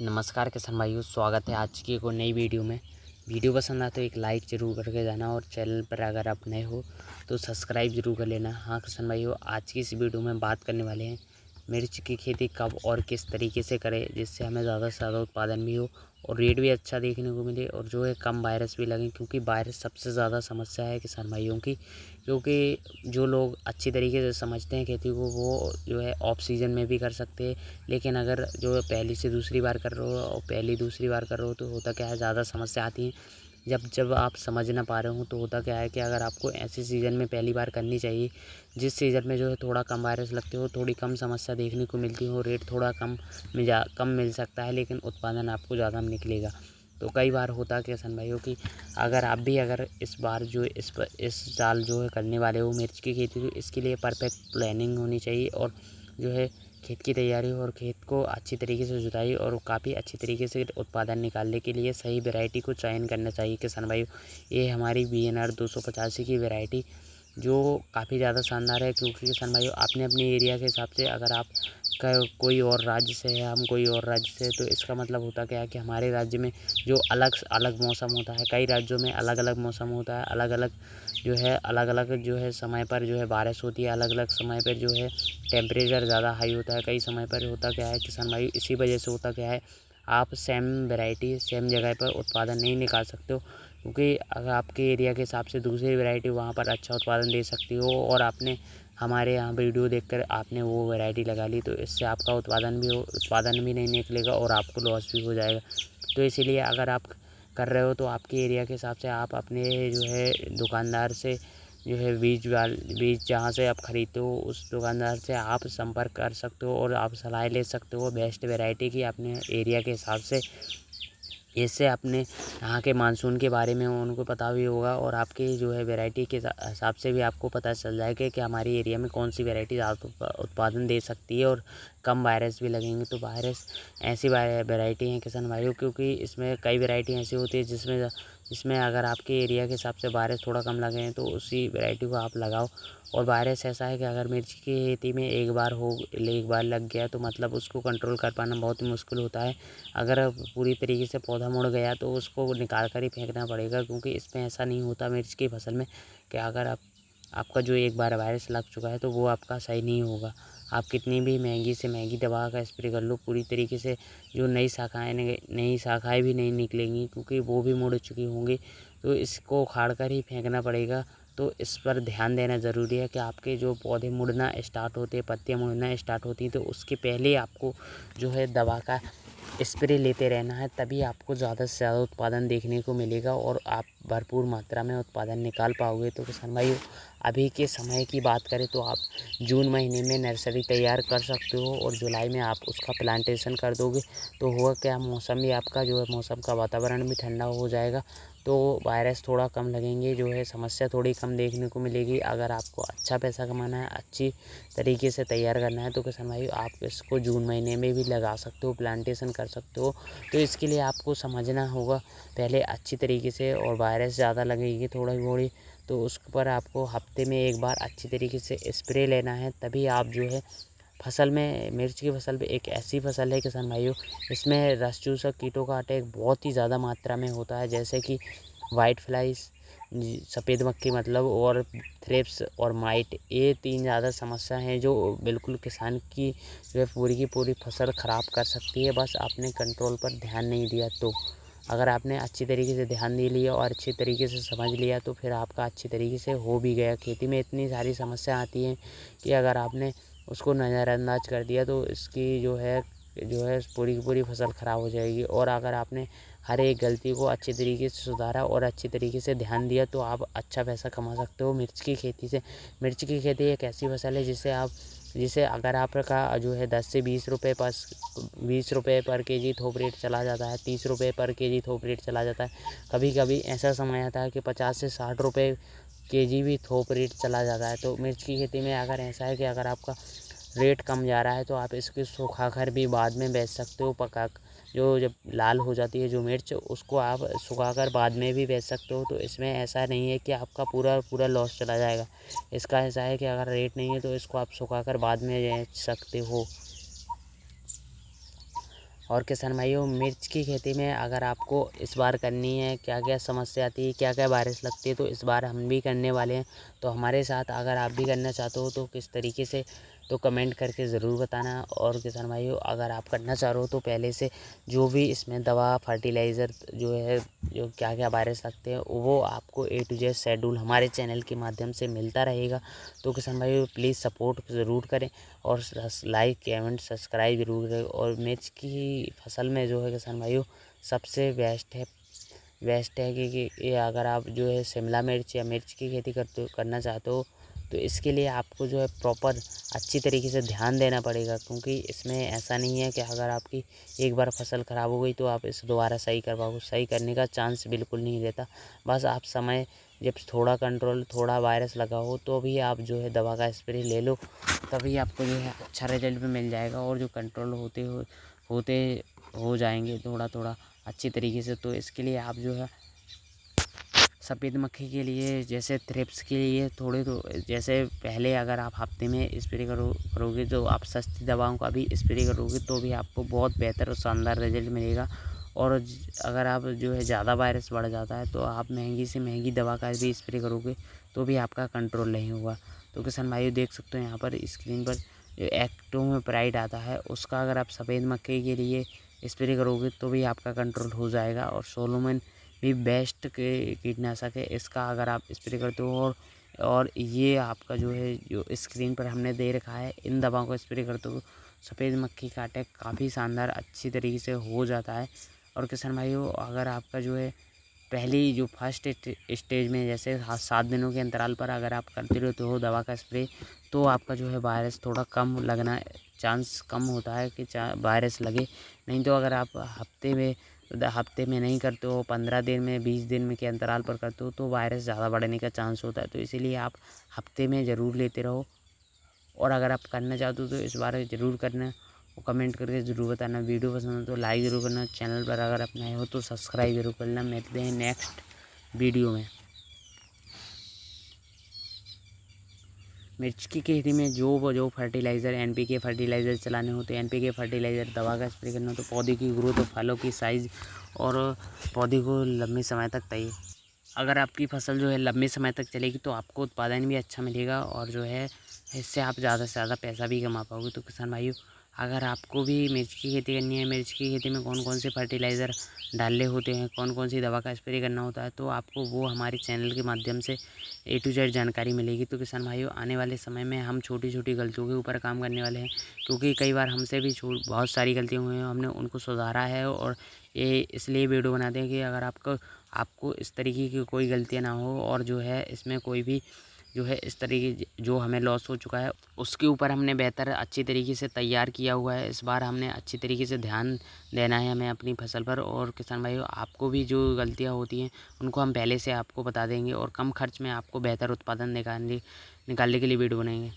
नमस्कार किसान भाइयों, स्वागत है आज की एक और नई वीडियो में। वीडियो पसंद आए तो एक लाइक ज़रूर करके जाना और चैनल पर अगर आप नए हो तो सब्सक्राइब ज़रूर कर लेना। हाँ किसान भाइयों, आज की इस वीडियो में बात करने वाले हैं मिर्च की खेती कब और किस तरीके से करें जिससे हमें ज़्यादा से ज़्यादा उत्पादन भी हो और रेट भी अच्छा देखने को मिले और जो है कम वायरस भी लगे, क्योंकि वायरस सबसे ज़्यादा समस्या है किसान भाइयों की। क्योंकि जो लोग अच्छी तरीके से समझते हैं खेती को वो जो है ऑफ सीज़न में भी कर सकते हैं, लेकिन अगर जो है पहली से दूसरी बार कर रहे हो और पहली दूसरी बार कर रहे हो तो होता क्या है, ज़्यादा समस्या आती है। जब आप समझ ना पा रहे हो तो होता क्या है कि अगर आपको ऐसे सीज़न में पहली बार करनी चाहिए जिस सीज़न में जो है थोड़ा कम वायरस लगते हो, थोड़ी कम समस्या देखने को मिलती हो, रेट थोड़ा कम मिल सकता है, लेकिन उत्पादन आपको ज़्यादा निकलेगा। तो कई बार होता है किसान भाइयों कि अगर इस बार जो इस साल जो है करने वाले हो मिर्च की खेती, तो इसके लिए परफेक्ट प्लानिंग होनी चाहिए और जो है खेत की तैयारी और खेत को अच्छी तरीके से जुताई और काफ़ी अच्छी तरीके से उत्पादन निकालने के लिए सही वैरायटी को चयन करना चाहिए किसान भाइयों। ये हमारी BNR 285 की वैरायटी जो काफ़ी ज़्यादा शानदार है, क्योंकि किसान भाइयों अपने अपने एरिया के हिसाब से, अगर आप का कोई और राज्य से है, हम कोई और राज्य से, तो इसका मतलब होता क्या है कि हमारे राज्य में जो अलग अलग मौसम होता है, कई राज्यों में अलग अलग मौसम होता है, अलग अलग जो है समय पर जो है बारिश होती है, अलग अलग समय पर जो है टेम्परेचर ज़्यादा हाई होता है, कई समय पर होता क्या है किसान भाई, इसी वजह से होता क्या है आप सेम वैरायटी सेम जगह पर उत्पादन नहीं निकाल सकते हो, क्योंकि अगर आपके एरिया के हिसाब से दूसरी वैरायटी वहाँ पर अच्छा उत्पादन दे सकती हो और आपने हमारे यहाँ वीडियो देखकर आपने वो वैरायटी लगा ली, तो इससे आपका उत्पादन भी नहीं निकलेगा और आपको लॉस भी हो जाएगा। तो इसीलिए अगर आप कर रहे हो तो आपके एरिया के हिसाब से आप अपने जो है दुकानदार से जो है बीज जहाँ से आप खरीदते हो उस दुकानदार से आप संपर्क कर सकते हो और आप सलाह ले सकते हो बेस्ट वैरायटी की अपने एरिया के हिसाब से। इससे अपने यहाँ के मानसून के बारे में उनको पता भी होगा और आपकी जो है वैरायटी के हिसाब से भी आपको पता चल जाएगा कि हमारी एरिया में कौन सी वैरायटी ज़्यादा उत्पादन दे सकती है और कम वायरस भी लगेंगे। तो वायरस ऐसी वैरायटी हैं किसान भाइयों, क्योंकि इसमें कई वैरायटी ऐसी होती है जिसमें अगर आपके एरिया के हिसाब से वायरस थोड़ा कम लगे हैं तो उसी वैरायटी को आप लगाओ। और वायरस ऐसा है कि अगर मिर्च की खेती में एक बार लग गया तो मतलब उसको कंट्रोल कर पाना बहुत ही मुश्किल होता है। अगर पूरी तरीके से पौधा मुड़ गया तो उसको निकाल कर ही फेंकना पड़ेगा, क्योंकि इसमें ऐसा नहीं होता मिर्च की फसल में कि अगर आपका जो एक बार वायरस लग चुका है तो वो आपका सही नहीं होगा। आप कितनी भी महंगी से महंगी दवा का स्प्रे कर लो, पूरी तरीके से जो नई शाखाएँ भी नहीं निकलेंगी, क्योंकि वो भी मुड़ चुकी होंगी। तो इसको उखाड़ कर ही फेंकना पड़ेगा। तो इस पर ध्यान देना ज़रूरी है कि आपके जो पौधे मुड़ना स्टार्ट होते हैं, पत्तियाँ मुड़ना स्टार्ट होती हैं, तो उसके पहले आपको जो है दवा का स्प्रे लेते रहना है, तभी आपको ज़्यादा से ज़्यादा उत्पादन देखने को मिलेगा और आप भरपूर मात्रा में उत्पादन निकाल पाओगे। तो किसान भाइयों, अभी के समय की बात करें तो आप जून महीने में नर्सरी तैयार कर सकते हो और जुलाई में आप उसका प्लांटेशन कर दोगे तो होगा क्या, मौसम भी आपका जो है मौसम का वातावरण भी ठंडा हो जाएगा, तो वायरस थोड़ा कम लगेंगे, जो है समस्या थोड़ी कम देखने को मिलेगी। अगर आपको अच्छा पैसा कमाना है, अच्छी तरीके से तैयार करना है, तो किसान भाई आप इसको जून महीने में भी लगा सकते हो, प्लांटेशन कर सकते हो। तो इसके लिए आपको समझना होगा पहले अच्छी तरीके से, और वायरस ज़्यादा लगेगी थोड़ी थोड़ी तो उस पर आपको हफ्ते में एक बार अच्छी तरीके से स्प्रे लेना है, तभी आप जो है फसल में, मिर्च की फसल पे एक ऐसी फसल है किसान भाइयों, इसमें रस चूसक कीटों का अटैक बहुत ही ज़्यादा मात्रा में होता है, जैसे कि वाइट फ्लाइज, सफ़ेद मक्खी मतलब, और थ्रिप्स और माइट, ये 3 ज़्यादा समस्या हैं जो बिल्कुल किसान की जो है पूरी की पूरी फसल ख़राब कर सकती है, बस आपने कंट्रोल पर ध्यान नहीं दिया तो। अगर आपने अच्छी तरीके से ध्यान दे लिया और अच्छी तरीके से समझ लिया तो फिर आपका अच्छी तरीके से हो भी गया। खेती में इतनी सारी समस्या आती हैं कि अगर आपने उसको नज़रअंदाज कर दिया तो इसकी जो है पूरी की पूरी फसल ख़राब हो जाएगी। और अगर आपने हर एक गलती को अच्छी तरीके से सुधारा और अच्छी तरीके से ध्यान दिया तो आप अच्छा पैसा कमा सकते हो मिर्च की खेती से। मिर्च की खेती एक ऐसी फसल है जिसे अगर आपका जो है 10 से 20 रुपये पर केजी थोक रेट चला जाता है, 30 रुपये पर केजी थोक रेट चला जाता है। कभी कभी ऐसा समय आता है कि 50 से 60 रुपये केजी भी थोक रेट चला जाता है। तो मिर्च की खेती में अगर ऐसा है कि अगर आपका रेट कम जा रहा है तो आप इसको सुखाकर भी बाद में बेच सकते हो। जब लाल हो जाती है जो मिर्च, उसको आप सुखाकर बाद में भी बेच सकते हो। तो इसमें ऐसा नहीं है कि आपका पूरा लॉस चला जाएगा। इसका ऐसा है कि अगर रेट नहीं है तो इसको आप सुखाकर बाद में बेच सकते हो। और किसान भाइयों, मिर्च की खेती में अगर आपको इस बार करनी है, क्या क्या समस्या आती है, क्या क्या वायरस लगती है, तो इस बार हम भी करने वाले हैं। तो हमारे साथ अगर आप भी करना चाहते हो तो किस तरीके से, तो कमेंट करके ज़रूर बताना। और किसान भाइयों, अगर आप करना चाह रहे हो तो पहले से जो भी इसमें दवा, फर्टिलाइज़र जो है, जो क्या क्या वायरस लगते हैं, वो आपको A to Z शेड्यूल हमारे चैनल के माध्यम से मिलता रहेगा। तो किसान भाइयों, प्लीज़ सपोर्ट ज़रूर करें और लाइक, कमेंट, सब्सक्राइब ज़रूर करें। और मिर्च की फसल में जो है किसान भाइयों, सबसे बेस्ट है कि ये अगर आप जो है शिमला मिर्च या मिर्च की खेती करना चाहते हो, तो इसके लिए आपको जो है प्रॉपर अच्छी तरीके से ध्यान देना पड़ेगा। क्योंकि इसमें ऐसा नहीं है कि अगर आपकी एक बार फसल ख़राब हो गई तो आप इसे दोबारा सही कर पाओगे। सही करने का चांस बिल्कुल नहीं रहता। बस आप समय, जब थोड़ा कंट्रोल, थोड़ा वायरस लगा हो तो भी आप जो है दवा का स्प्रे ले लो, तभी आपको जो है अच्छा रिजल्ट भी मिल जाएगा। और जो कंट्रोल होते हो जाएंगे थोड़ा थोड़ा अच्छी तरीके से। तो इसके लिए आप जो है सफ़ेद मक्खी के लिए, जैसे थ्रिप्स के लिए थोड़े, तो जैसे पहले अगर आप हफ्ते में स्प्रे करोगे तो आप सस्ती दवाओं का भी स्प्रे करोगे तो भी आपको बहुत बेहतर और शानदार रिजल्ट मिलेगा। और अगर आप जो है ज़्यादा वायरस बढ़ जाता है तो आप महंगी से महंगी दवा का भी स्प्रे करोगे तो भी आपका कंट्रोल नहीं होगा। तो किसान भाइयों, देख सकते हो यहाँ पर स्क्रीन पर जो एक्टोमेप्राइड आता है, उसका अगर आप सफ़ेद मक्खी के लिए स्प्रे करोगे तो भी आपका कंट्रोल हो जाएगा। और सोलोमन भी बेस्ट के कीटनाशक है, इसका अगर आप स्प्रे करते हो और ये आपका जो है, जो स्क्रीन पर हमने दे रखा है, इन दवाओं को स्प्रे करते हो, सफ़ेद मक्खी का अटैक काफ़ी शानदार अच्छी तरीके से हो जाता है। और किसान भाइयों, अगर आपका जो है पहली जो फर्स्ट स्टेज में, जैसे 7 दिनों के अंतराल पर अगर आप करते रहते हो दवा का स्प्रे, तो आपका जो है वायरस थोड़ा कम लगना, चांस कम होता है कि वायरस लगे। नहीं तो अगर आप हफ्ते में नहीं करते हो, 15 दिन में, 20 दिन में के अंतराल पर करते हो, तो वायरस ज़्यादा बढ़ने का चांस होता है। तो इसीलिए आप हफ्ते में ज़रूर लेते रहो। और अगर आप करना चाहते हो तो इस बार ज़रूर करना, और कमेंट करके ज़रूर बताना। वीडियो पसंद हो तो लाइक ज़रूर करना। चैनल पर अगर आप नए हो तो सब्सक्राइब ज़रूर करना। मिलते हैं नेक्स्ट वीडियो में। मिर्च की खेती में जो फर्टिलाइज़र, NPK फर्टिलाइज़र चलाने होते हैं, NPK फर्टिलाइज़र दवा का स्प्रे करना, तो पौधे की ग्रोथ और फलों की साइज़ और पौधे को लंबे समय तक चाहिए। अगर आपकी फसल जो है लंबे समय तक चलेगी तो आपको उत्पादन भी अच्छा मिलेगा और जो है इससे आप ज़्यादा से ज़्यादा पैसा भी कमा पाओगे। तो किसान भाइयों, अगर आपको भी मिर्च की खेती करनी है, मिर्च की खेती में कौन कौन से फर्टिलाइज़र डालने होते हैं, कौन कौन सी दवा का स्प्रे करना होता है, तो आपको वो हमारे चैनल के माध्यम से A to Z जानकारी मिलेगी। तो किसान भाइयों, आने वाले समय में हम छोटी छोटी गलतियों के ऊपर काम करने वाले हैं, क्योंकि कई बार हमसे भी बहुत सारी गलतियाँ हुई हैं, हमने उनको सुधारा है। और ये इसलिए वीडियो बनाते हैं कि अगर आपको इस तरीके की कोई गलतियाँ ना हो, और जो है इसमें कोई भी जो है इस तरीके जो हमें लॉस हो चुका है उसके ऊपर हमने बेहतर अच्छी तरीके से तैयार किया हुआ है। इस बार हमने अच्छी तरीके से ध्यान देना है हमें अपनी फसल पर। और किसान भाइयों, आपको भी जो गलतियां होती हैं उनको हम पहले से आपको बता देंगे और कम खर्च में आपको बेहतर उत्पादन निकालने के लिए वीडियो बनाएंगे।